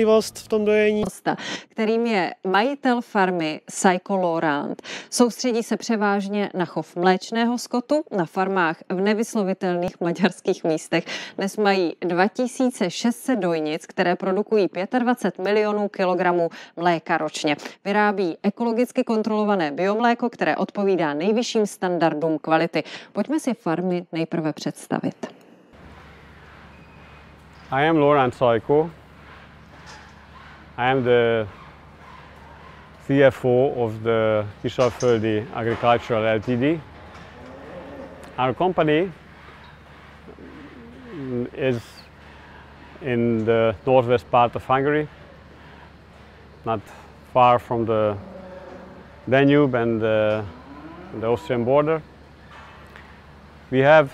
v tom dojení. Kterým je majitel farmy Szajkó Loránt. Soustředí se převážně na chov mléčného skotu na farmách v nevyslovitelných maďarských místech. Dnes mají 2600 dojnic, které produkují 25 milionů kilogramů mléka ročně. Vyrábí ekologicky kontrolované biomléko, které odpovídá nejvyšším standardům kvality. Pojďme si farmy nejprve představit. I am Loránt Szajkó. I am the CFO of the Kisalföldi Agricultural Ltd. Our company is in the northwest part of Hungary, not far from the Danube and the Austrian border. We have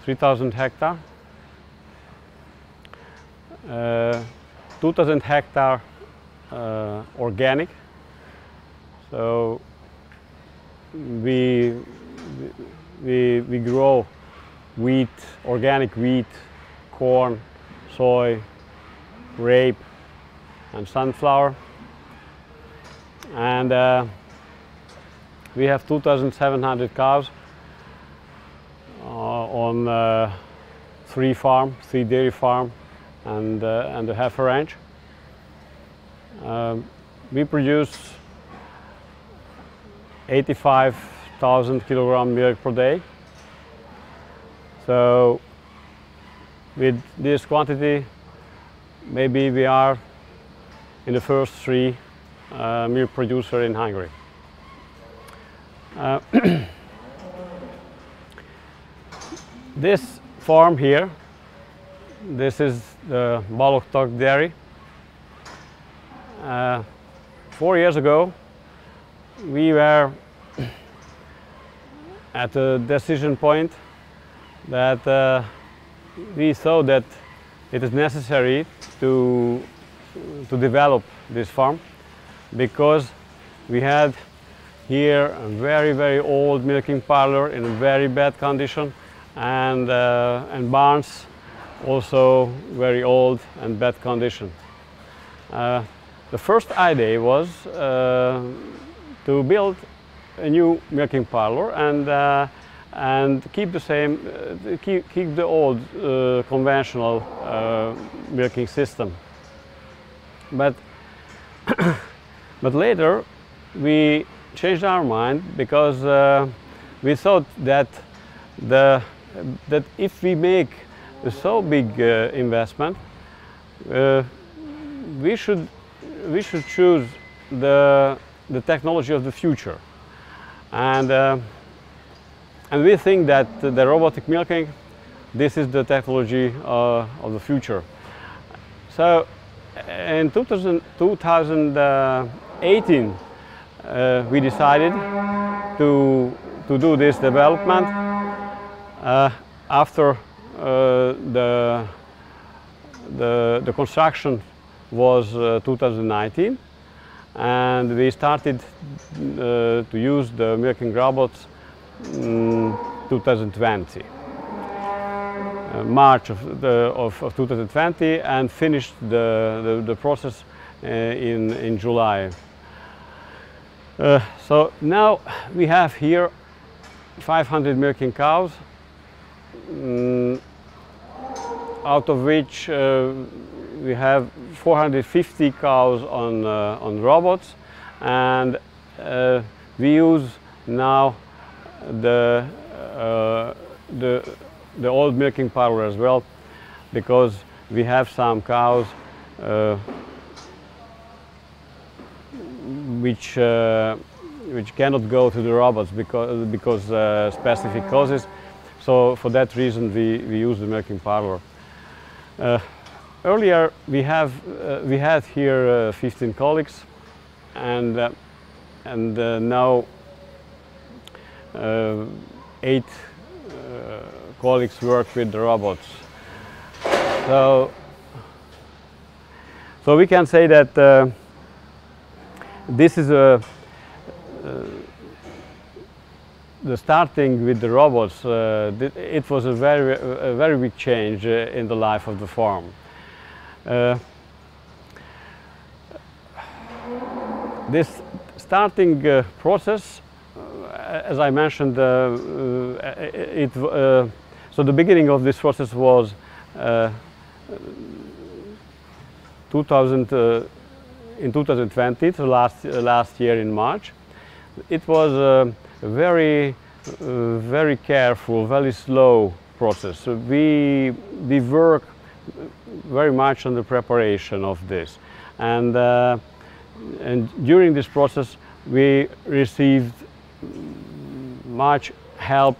3,000 hectares. 2,000 hectares organic, so we grow wheat, organic wheat, corn, soy, rape, and sunflower, and we have 2,700 cows on 3 dairy farm. And a heifer ranch. We produce 85,000 kilogram milk per day. So with this quantity, maybe we are in the first 3 milk producer in Hungary. This farm here, this is the Bologna Dairy. 4 years ago, we were at a decision point that we saw that it is necessary to develop this farm, because we had here a very old milking parlor in a very bad condition, and barns also very old and bad condition. The first idea was to build a new milking parlor and keep the same, keep the old conventional milking system. But but later we changed our mind, because we thought that if we make a so big investment, we should choose the technology of the future, and we think that the robotic milking, this is the technology of the future. So in 2018 we decided to do this development after the construction was 2019, and we started to use the milking robots in 2020, March of 2020, and finished the process in July. So now we have here 500 milking cows, out of which we have 450 cows on robots, and we use now the old milking parlor as well, because we have some cows which cannot go to the robots because specific causes. So for that reason we use the milking parlor. Earlier we had here 15 colleagues, and now 8 colleagues work with the robots. So we can say that this is the starting with the robots. It was a very big change in the life of the farm. this starting process, as I mentioned, so the beginning of this process was in 2020, so last year in March. It was a very careful, very slow process. So we work very much on the preparation of this, and during this process we received much help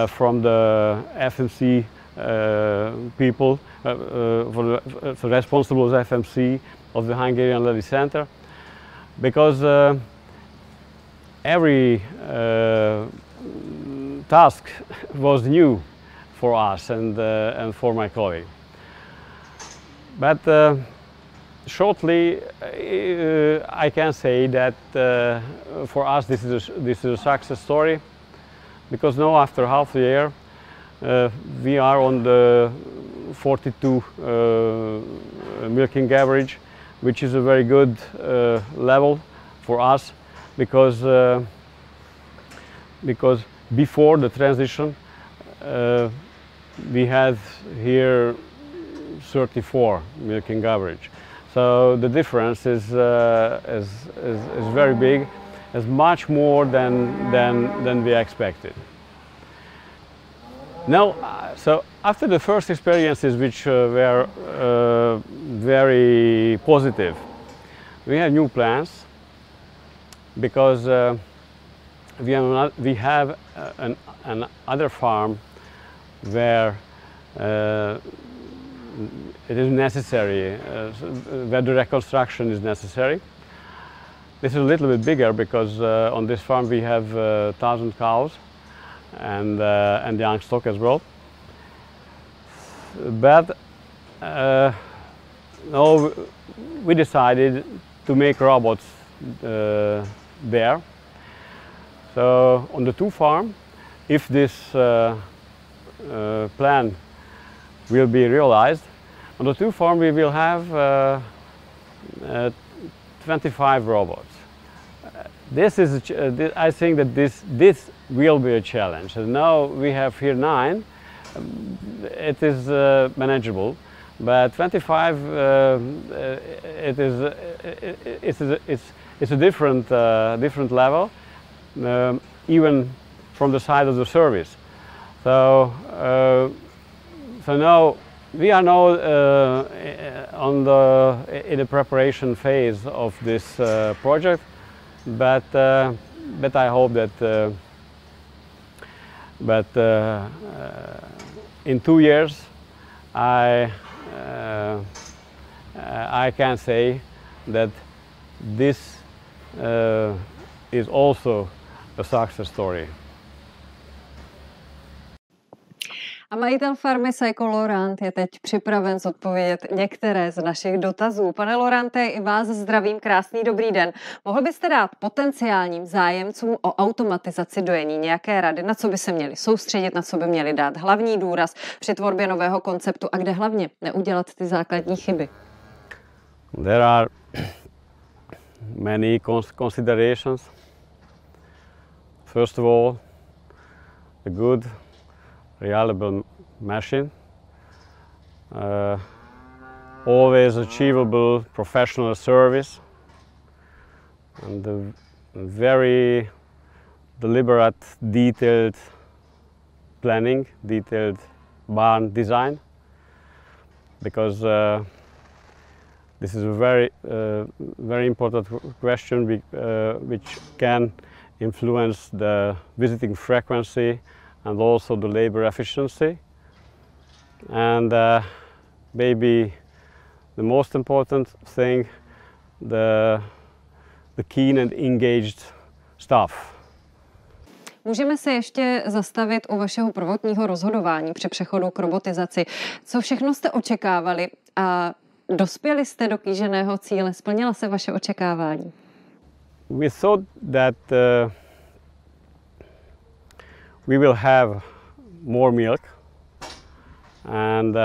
from the FMC people, for the responsible FMC of the Hungarian Levy Center, because every task was new for us and for my colleague. But shortly, I can say that for us this is a success story, because now after half a year we are on the 42 milking average, which is a very good level for us, because before the transition we had here 34 milking average. So the difference is very big, is much more than we expected. Now, so after the first experiences, which were very positive, we have new plans, because we have another farm where it is necessary, where the reconstruction is necessary. This is a little bit bigger, because on this farm we have 1,000 cows and young stock as well. But now we decided to make robots there. So on the two farm, if this plan will be realized, on the two farm we will have 25 robots. This is I think that this will be a challenge. So now we have here 9. It is manageable, but 25 it's a different level, even from the side of the service. So now we are now in the preparation phase of this project, but I hope that in 2 years I can say that this is also a success story. A majitel farmy Szajkó Loránt je teď připraven zodpovědět některé z našich dotazů. Pane Lorante, i vás zdravím, krásný dobrý den. Mohl byste dát potenciálním zájemcům o automatizaci dojení nějaké rady, na co by se měli soustředit, na co by měli dát hlavní důraz při tvorbě nového konceptu a kde hlavně neudělat ty základní chyby? There are many considerations. First of all, a good, reliable machine, always achievable professional service, and a very deliberate, detailed planning, detailed barn design, because this is a very important question which can influence the visiting frequency and also the labor efficiency, and maybe the most important thing, the keen and engaged staff. Můžeme se ještě zastavit u vašeho prvotního rozhodování při přechodu k robotizaci. Co všechno jste očekávali a dospěli jste do kýženého cíle? Splnila se vaše očekávání? We thought that we will have more milk and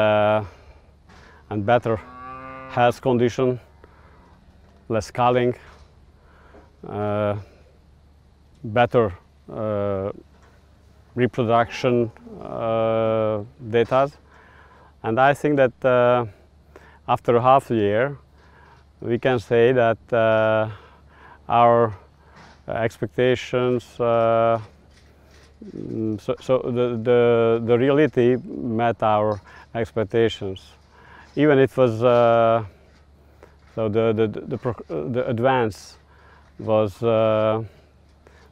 better health condition, less culling, better reproduction data. And I think that after half a year, we can say that our expectations, so the reality met our expectations. Even it was, so the advance was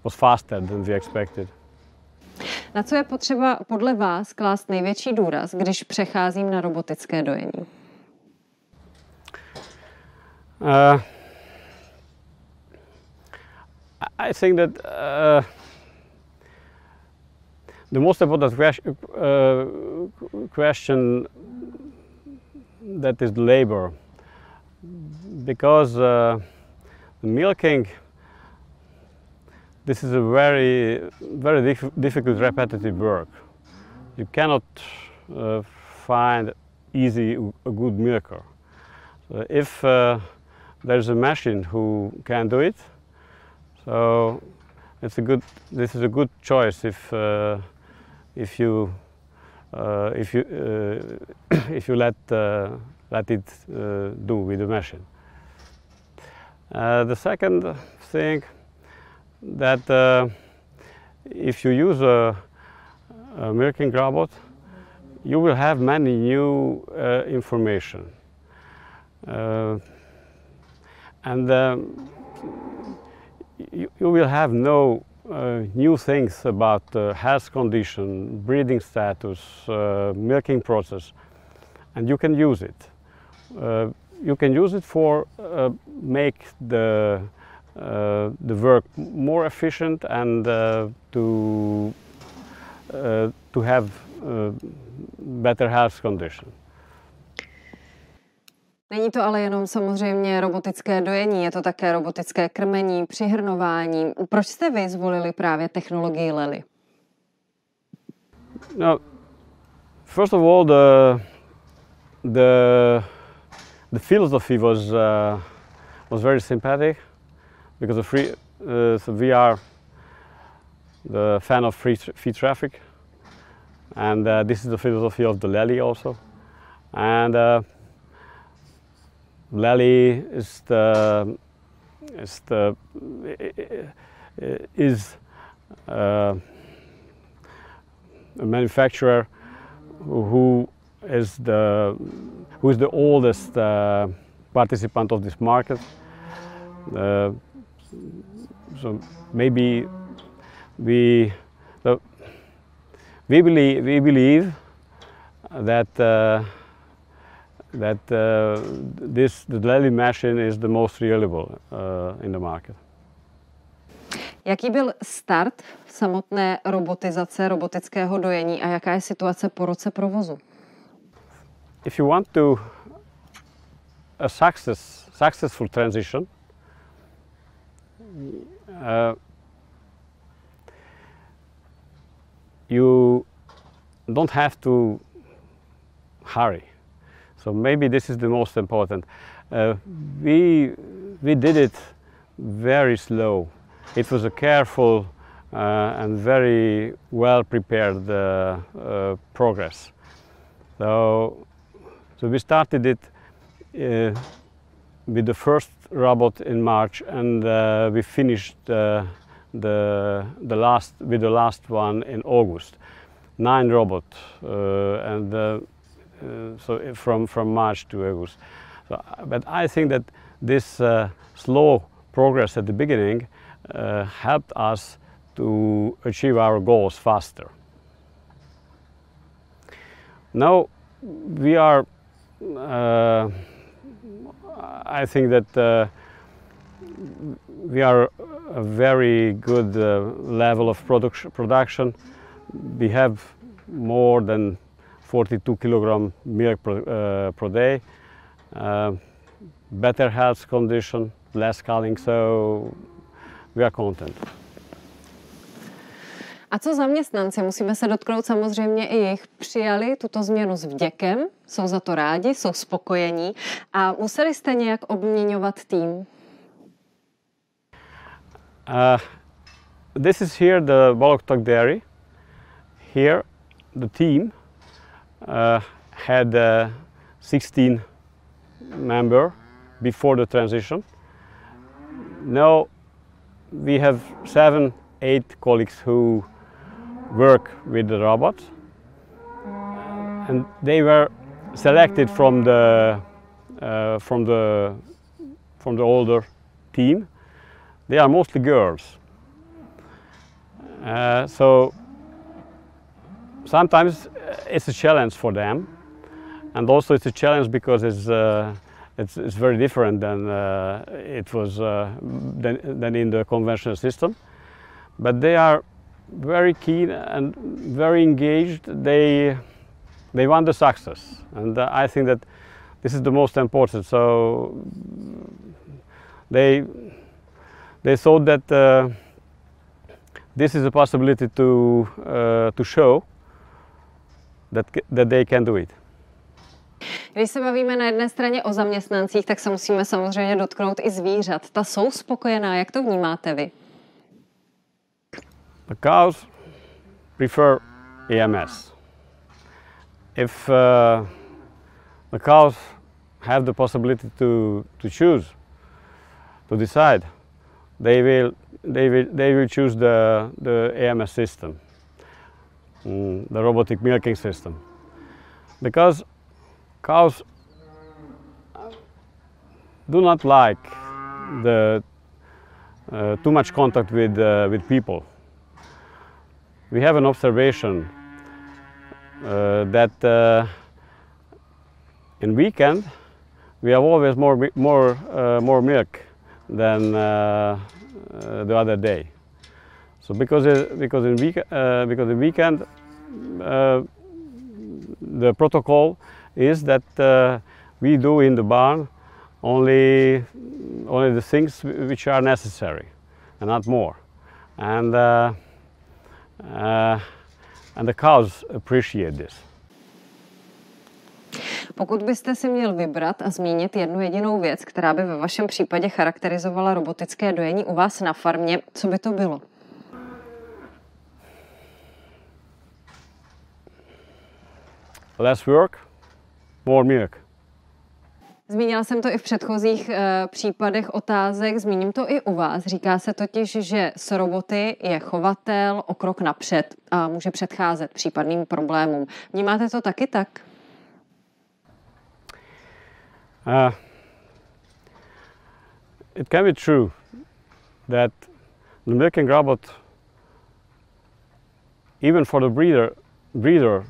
faster than we expected. Na co je potřeba podle vás klást největší důraz, když přecházím na robotické dojení? I think that the most important question that is labor, because milking, this is a very difficult repetitive work. You cannot find a good milker. If there's a machine who can do it, so this is a good choice if you let it do with the machine. The second thing, that if you use a milking robot, you will have many new information, and you will have no new things about health condition, breeding status, milking process, and you can use it. You can use it for make the work more efficient and to have better health condition. Není to ale jenom samozřejmě robotické dojení, je to také robotické krmení, přihrnování. Proč jste vy zvolili právě technologii LELI? No, first of all, the philosophy was very sympathetic, because so we are the fan of free traffic, and this is the philosophy of the LELI also, and LELI is a manufacturer who is the oldest participant of this market. So maybe we believe that the LELI machine is the most reliable in the market. Jaký byl start samotné robotizace, robotického dojení a jaká je situace po roce provozu? If you want to a successful transition, you don't have to hurry. So maybe this is the most important. We did it very slow. It was a careful and very well prepared progress. So we started it with the first robot in March, and we finished with the last one in August. 9 robots, and so from March to August. So, but I think that this slow progress at the beginning helped us to achieve our goals faster. Now we are, I think that we are a very good level of production. We have more than 42 kilogram milk per day, better health condition, less culling, so we are content. A co zaměstnanci? Musíme se dotknout samozřejmě i jich. Přijali tuto změnu s vděkem, jsou za to rádi, jsou spokojení a museli jste nějak obměňovat tým? This is here the Bologna Dairy. Here the team had 16 members before the transition. Now we have 7, 8 colleagues who work with the robots, and they were selected from the older team. They are mostly girls. So sometimes it's a challenge for them, and also it's a challenge because it's very different than it was than in the conventional system. But they are very keen and very engaged. They want the success, and I think that this is the most important. So they thought that this is a possibility to show that they can do it. Když se bavíme na jedné straně o zaměstnancích, tak se musíme samozřejmě dotknout i zvířat. Ta jsou spokojená, jak to vnímáte vy? The cows prefer EMS. If the cows have the possibility to choose, to decide, they will choose the EMS system, the robotic milking system, because cows do not like the too much contact with people. We have an observation that in weekend we have always more milk than the other day. So because in weekend the protocol is that we do in the barn only the things which are necessary and not more, and the cows appreciate this. Pokud byste si měl vybrat a zmínit jednu jedinou věc, která by ve vašem případě charakterizovala robotické dojení u vás na farmě, co by to bylo? Less work, more milk. Zmínila jsem to i v předchozích případech otázek, zmíním to i u vás. Říká se totiž, že s roboty je chovatel o krok napřed a může předcházet případným problémům. Vnímáte to taky tak? It can be true that the milking robot, even for the breeder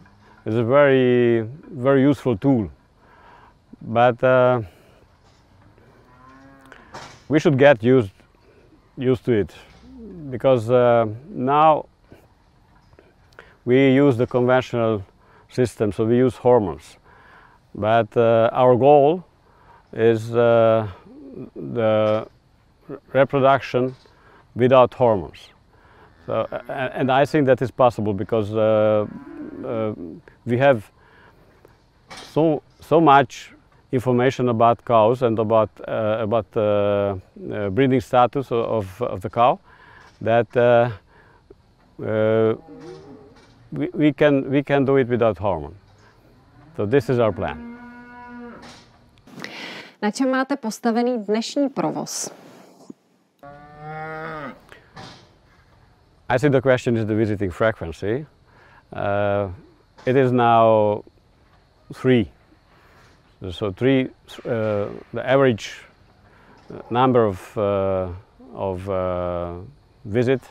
is a very useful tool. But we should get used to it, because now we use the conventional system, so we use hormones. But our goal is the reproduction without hormones. So, and I think that is possible because we have so much information about cows and about breeding status of the cow that we can do it without hormone. So this is our plan. Na čem máte postavený dnešní provoz? I think the question is the visiting frequency. It is now 3. So 3, the average number of visit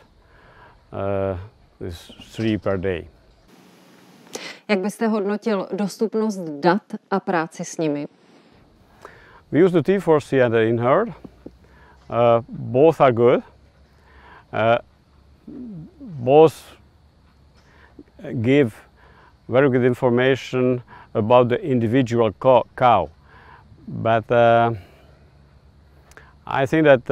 is 3 per day. Jak byste hodnotil dostupnost dat a práci s nimi? We use the T4C and the InHerd. Both are good. Both give very good information about the individual cow. But I think that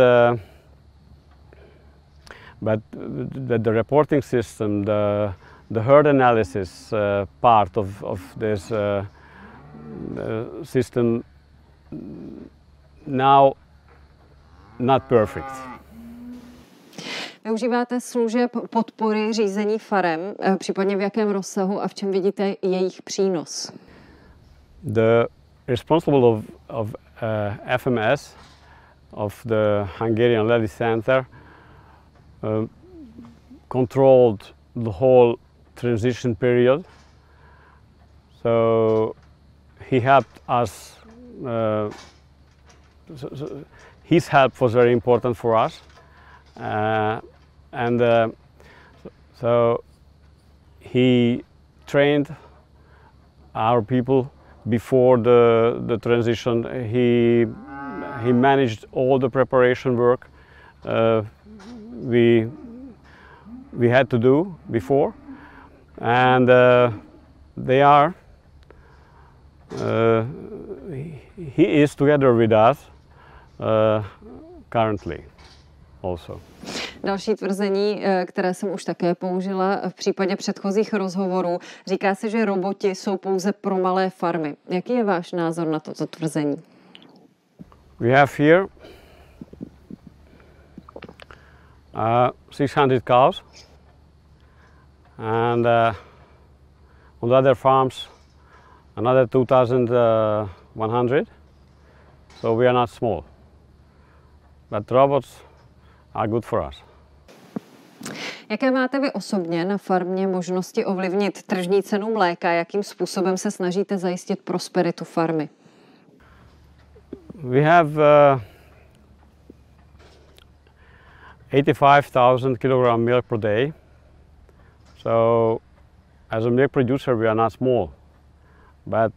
the reporting system, the herd analysis part of this system now not perfect. Využíváte služeb podpory řízení farem, případně v jakém rozsahu a v čem vidíte jejich přínos? The responsible of FMS, of the Hungarian Levy Center, controlled the whole transition period. So he helped us. His help was very important for us, so he trained our people before the transition. He managed all the preparation work we had to do before, and he is together with us currently also. Další tvrzení, které jsem už také použila v případě předchozích rozhovorů, říká se, že roboti jsou pouze pro malé farmy. Jaký je váš názor na toto tvrzení? We have here 600 cows, and on other farms another 2,100. So we are not small, but robots are good for us. Jaké máte vy osobně na farmě možnosti ovlivnit tržní cenu mléka? Jakým způsobem se snažíte zajistit prosperitu farmy? We have 85,000 kg milk per day. So as a milk producer we are not small, but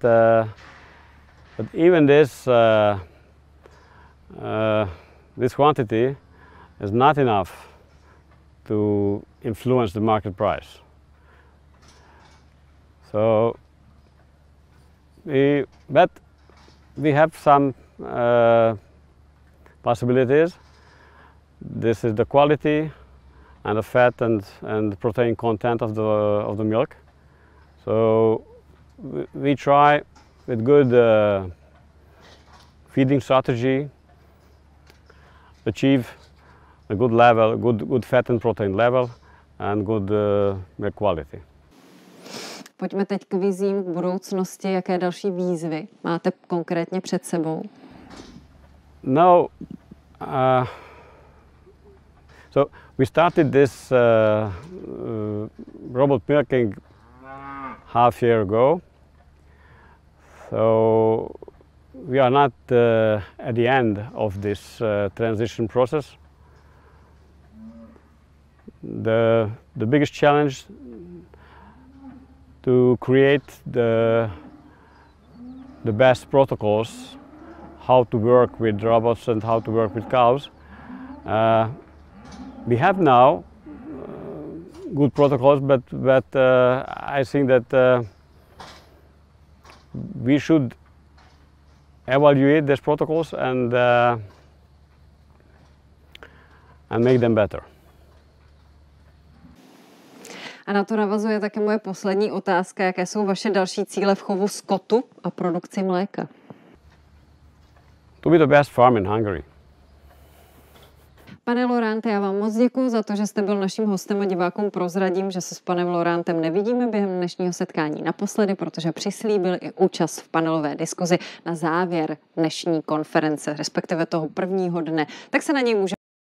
even this quantity is not enough to influence the market price. So we have some possibilities. This is the quality and the fat and protein content of the milk. So we try with good feeding strategy achieve a good level, good fat and protein level and good milk quality. Pojďme teď k vizím k budoucnosti. Jaké další výzvy máte konkrétně před sebou? No, so we started this robot milking half year ago. So we are not at the end of this transition process. The biggest challenge to create the best protocols, how to work with robots and how to work with cows. We have now good protocols, but I think that we should evaluate these protocols and make them better. A na to navazuje také moje poslední otázka. Jaké jsou vaše další cíle v chovu skotu a produkci mléka? To be the best farm in Hungary. Pane Loránt, já vám moc děkuji za to, že jste byl naším hostem a divákům prozradím, že se s panem Lorántem nevidíme během dnešního setkání naposledy, protože přislíbil i účast v panelové diskuzi na závěr dnešní konference, respektive toho prvního dne. Tak se na něj můžeme